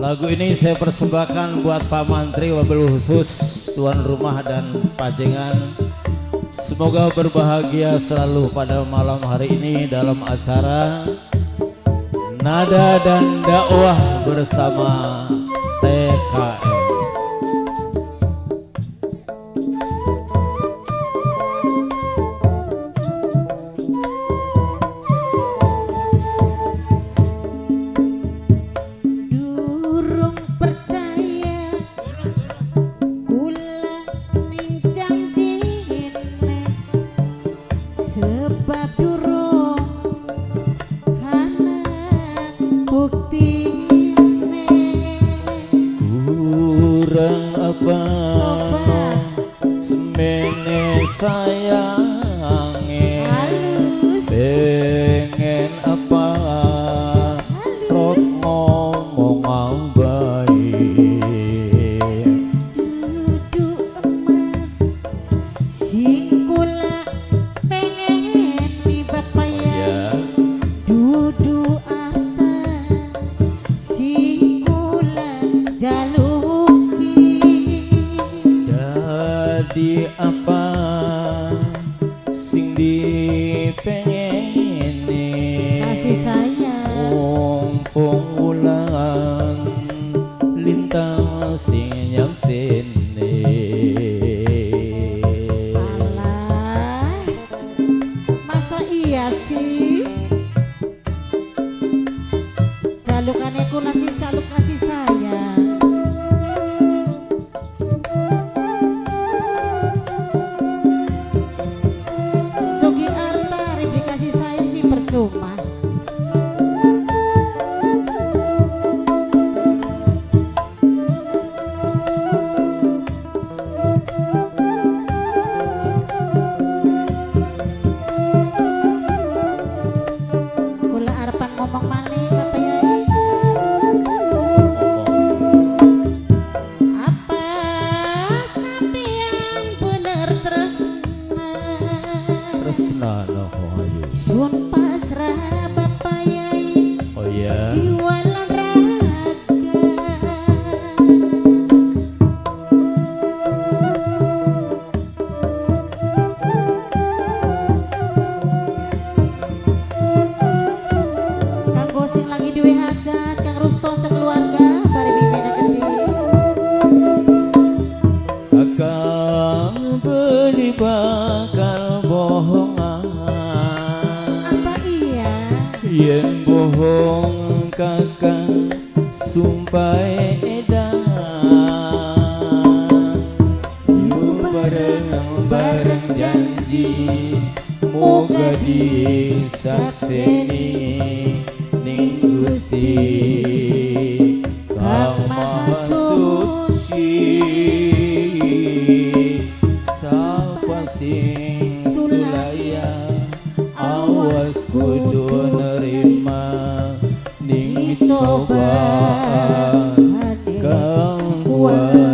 Lagu ini saya persembahkan buat Pak Mantri, wabil khusus tuan rumah dan pajengan. Semoga berbahagia selalu pada malam hari ini dalam acara Nada dan Dakwah bersama TKM. Kurang apa semene sayange, pengen apa sok ngomong baik. Duduk emas sing kula pengen di bapaya, duduk apa sing kula jaluki. Jadi apa sing dipengeni, Kasih sayang mumpung ulang lintang sing nyang sini. Alah, masa iya sih? Jalukannya kula sih saluk kasih sayang. Sugi Arta Ribdi kasih sayang sih percuma. Kula arepan ngomong malih Bapak Yai. Apa sampeyan bener tresna? Tresna noho ayu. Sun pasrah Bapak Yai, Oh ya, jiwa lan raga. Kanggo sing lagi duwe hajat, Kang Ruston sekeluarga bare bibina gede. akang beli bakal bohongan, Apa iya? yen bohong kakang sumpah edan. Yuk bareng-bareng janji, moga disakseni ning Gusti Kang Maha Suci. Sapa sing sulaya awas kudu nerima ning cobaan kang kuat.